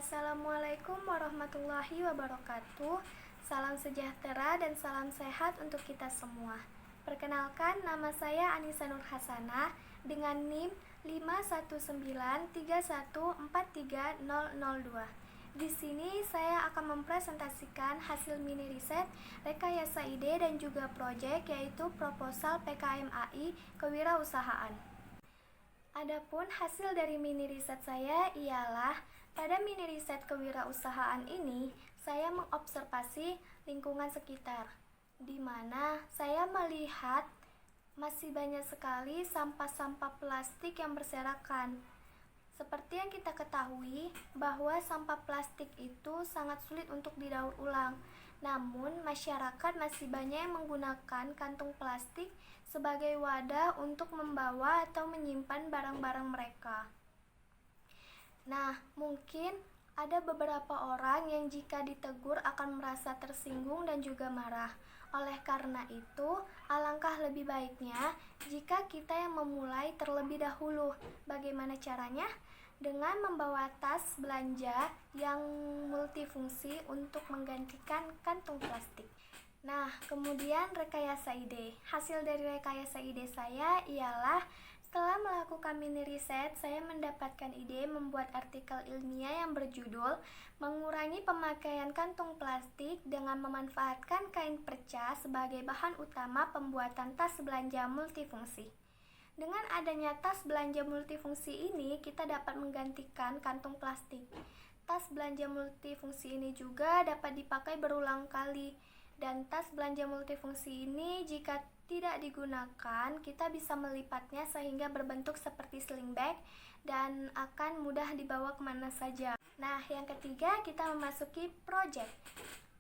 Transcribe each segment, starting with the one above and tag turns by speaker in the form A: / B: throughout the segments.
A: Assalamualaikum warahmatullahi wabarakatuh. Salam sejahtera dan salam sehat untuk kita semua. Perkenalkan, nama saya Anissa Nur Hasanah dengan NIM 51931430002. Di sini saya akan mempresentasikan hasil mini riset, rekayasa ide dan juga proyek, yaitu proposal PKM AI Kewirausahaan. Adapun hasil dari mini riset saya ialah pada mini riset kewirausahaan ini saya mengobservasi lingkungan sekitar, di mana saya melihat masih banyak sekali sampah-sampah plastik yang berserakan. Seperti yang kita ketahui bahwa sampah plastik itu sangat sulit untuk didaur ulang. Namun, masyarakat masih banyak yang menggunakan kantung plastik sebagai wadah untuk membawa atau menyimpan barang-barang mereka. Nah, mungkin ada beberapa orang yang jika ditegur akan merasa tersinggung dan juga marah. Oleh karena itu, alangkah lebih baiknya jika kita yang memulai terlebih dahulu. Bagaimana caranya? Dengan membawa tas belanja yang multifungsi untuk menggantikan kantung plastik. Nah, kemudian rekayasa ide. Hasil dari rekayasa ide saya ialah setelah melakukan mini riset, saya mendapatkan ide membuat artikel ilmiah yang berjudul "Mengurangi Pemakaian Kantung Plastik dengan Memanfaatkan Kain Perca sebagai Bahan Utama Pembuatan Tas Belanja Multifungsi". Dengan adanya tas belanja multifungsi ini, kita dapat menggantikan kantung plastik. Tas belanja multifungsi ini juga dapat dipakai berulang kali. Dan tas belanja multifungsi ini jika tidak digunakan, kita bisa melipatnya sehingga berbentuk seperti sling bag dan akan mudah dibawa kemana saja. Nah, yang ketiga kita memasuki project.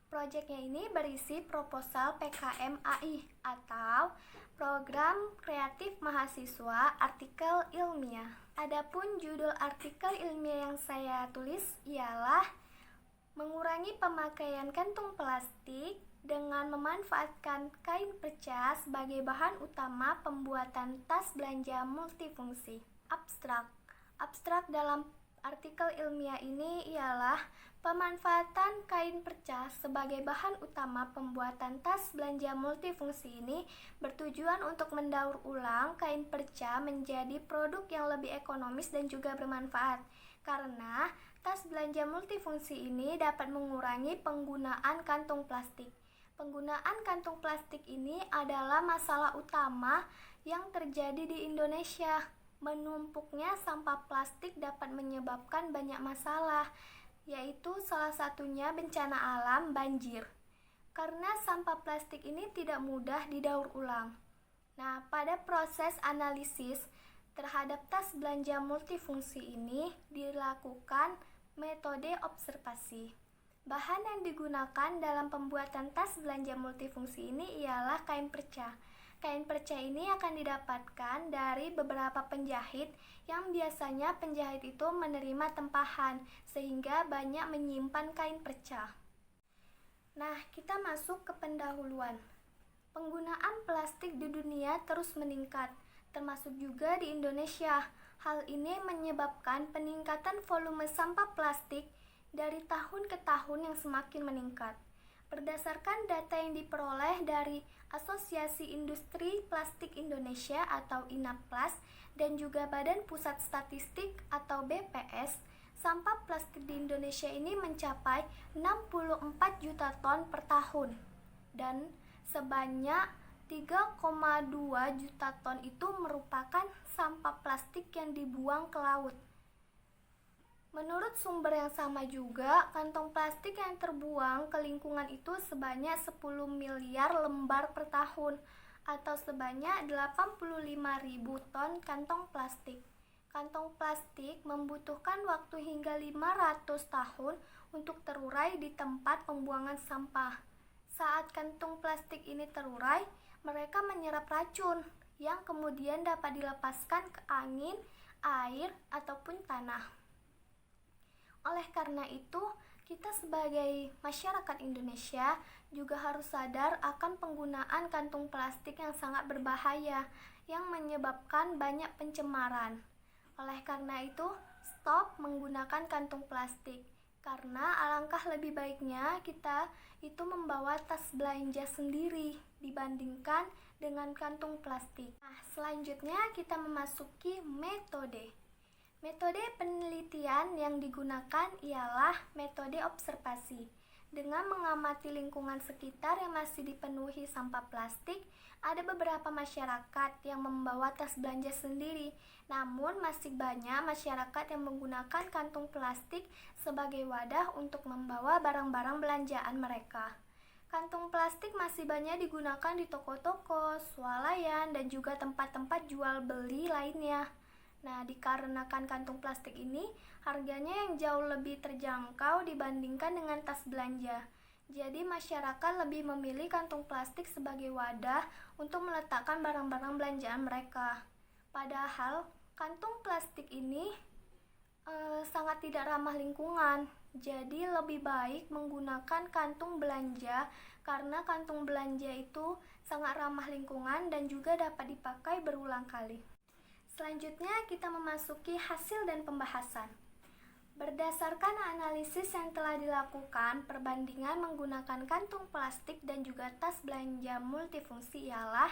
A: Projectnya ini berisi proposal PKM AI atau Program Kreatif Mahasiswa Artikel Ilmiah. Adapun judul artikel ilmiah yang saya tulis ialah "Mengurangi Pemakaian Kantung Plastik dengan memanfaatkan kain perca sebagai bahan utama pembuatan tas belanja multifungsi". Abstrak dalam artikel ilmiah ini ialah pemanfaatan kain perca sebagai bahan utama pembuatan tas belanja multifungsi ini bertujuan untuk mendaur ulang kain perca menjadi produk yang lebih ekonomis dan juga bermanfaat. Karena tas belanja multifungsi ini dapat mengurangi penggunaan kantung plastik. Penggunaan kantung plastik ini adalah masalah utama yang terjadi di Indonesia. Menumpuknya sampah plastik dapat menyebabkan banyak masalah, yaitu salah satunya bencana alam banjir. Karena sampah plastik ini tidak mudah didaur ulang. Nah, pada proses analisis terhadap tas belanja multifungsi ini dilakukan metode observasi. Bahan yang digunakan dalam pembuatan tas belanja multifungsi ini ialah kain perca. Kain perca ini akan didapatkan dari beberapa penjahit yang biasanya penjahit itu menerima tempahan sehingga banyak menyimpan kain perca. Nah, kita masuk ke pendahuluan. Penggunaan plastik di dunia terus meningkat, termasuk juga di Indonesia. Hal ini menyebabkan peningkatan volume sampah plastik dari tahun ke tahun yang semakin meningkat. Berdasarkan data yang diperoleh dari Asosiasi Industri Plastik Indonesia atau INAPLAS dan juga Badan Pusat Statistik atau BPS, sampah plastik di Indonesia ini mencapai 64 juta ton per tahun dan sebanyak 3,2 juta ton itu merupakan sampah plastik yang dibuang ke laut. Menurut sumber yang sama juga, kantong plastik yang terbuang ke lingkungan itu sebanyak 10 miliar lembar per tahun atau sebanyak 85.000 ton kantong plastik. Kantong plastik membutuhkan waktu hingga 500 tahun untuk terurai di tempat pembuangan sampah. Saat kantung plastik ini terurai, mereka menyerap racun yang kemudian dapat dilepaskan ke angin, air, ataupun tanah. Oleh karena itu, kita sebagai masyarakat Indonesia juga harus sadar akan penggunaan kantung plastik yang sangat berbahaya yang menyebabkan banyak pencemaran. Oleh karena itu, stop menggunakan kantung plastik. Karena alangkah lebih baiknya kita itu membawa tas belanja sendiri dibandingkan dengan kantung plastik. Nah, selanjutnya kita memasuki metode. Metode penelitian yang digunakan ialah metode observasi. Dengan mengamati lingkungan sekitar yang masih dipenuhi sampah plastik, ada beberapa masyarakat yang membawa tas belanja sendiri. Namun masih banyak masyarakat yang menggunakan kantung plastik sebagai wadah untuk membawa barang-barang belanjaan mereka. Kantung plastik masih banyak digunakan di toko-toko, swalayan, dan juga tempat-tempat jual beli lainnya. Nah, dikarenakan kantung plastik ini harganya yang jauh lebih terjangkau dibandingkan dengan tas belanja. Jadi masyarakat lebih memilih kantung plastik sebagai wadah untuk meletakkan barang-barang belanjaan mereka. Padahal kantung plastik ini sangat tidak ramah lingkungan. Jadi lebih baik menggunakan kantung belanja karena kantung belanja itu sangat ramah lingkungan dan juga dapat dipakai berulang kali. Selanjutnya kita memasuki hasil dan pembahasan. Berdasarkan analisis yang telah dilakukan, perbandingan menggunakan kantung plastik dan juga tas belanja multifungsi ialah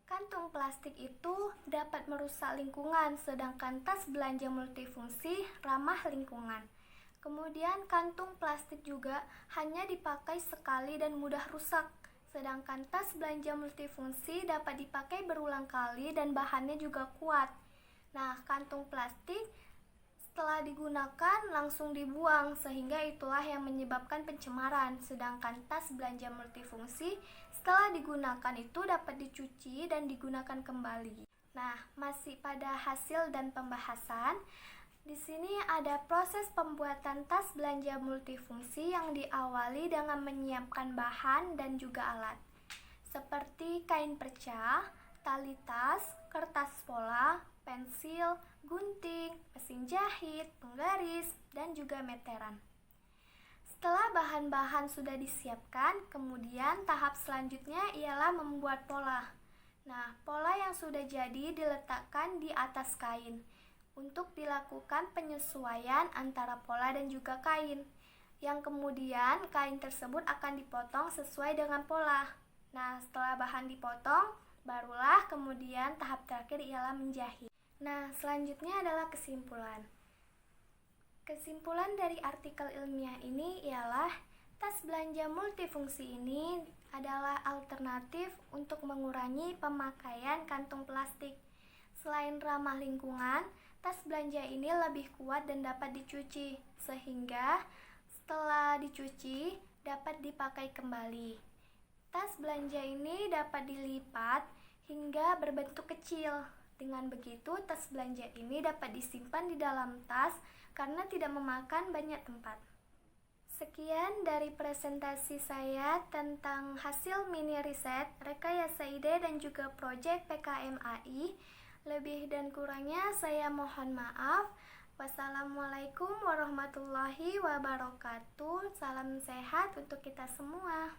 A: kantung plastik itu dapat merusak lingkungan, sedangkan tas belanja multifungsi ramah lingkungan. Kemudian kantung plastik juga hanya dipakai sekali dan mudah rusak, sedangkan tas belanja multifungsi dapat dipakai berulang kali dan bahannya juga kuat. Nah, kantung plastik setelah digunakan langsung dibuang, sehingga itulah yang menyebabkan pencemaran. Sedangkan tas belanja multifungsi setelah digunakan itu dapat dicuci dan digunakan kembali. Nah, masih pada hasil dan pembahasan. Di sini ada proses pembuatan tas belanja multifungsi yang diawali dengan menyiapkan bahan dan juga alat, seperti kain perca, tali tas, kertas pola, pensil, gunting, mesin jahit, penggaris, dan juga meteran. Setelah bahan-bahan sudah disiapkan, kemudian tahap selanjutnya ialah membuat pola. Nah, pola yang sudah jadi diletakkan di atas kain untuk dilakukan penyesuaian antara pola dan juga kain, yang kemudian kain tersebut akan dipotong sesuai dengan pola. Nah, setelah bahan dipotong, barulah kemudian tahap terakhir ialah menjahit. Nah, selanjutnya adalah kesimpulan. Kesimpulan dari artikel ilmiah ini ialah tas belanja multifungsi ini adalah alternatif untuk mengurangi pemakaian kantung plastik. Selain ramah lingkungan, tas belanja ini lebih kuat dan dapat dicuci, sehingga setelah dicuci dapat dipakai kembali. Tas belanja ini dapat dilipat hingga berbentuk kecil. Dengan begitu, tas belanja ini dapat disimpan di dalam tas karena tidak memakan banyak tempat. Sekian dari presentasi saya tentang hasil mini riset, rekayasa ide dan juga proyek PKMAI. Lebih dan kurangnya saya mohon maaf. Wassalamualaikum warahmatullahi wabarakatuh. Salam sehat untuk kita semua.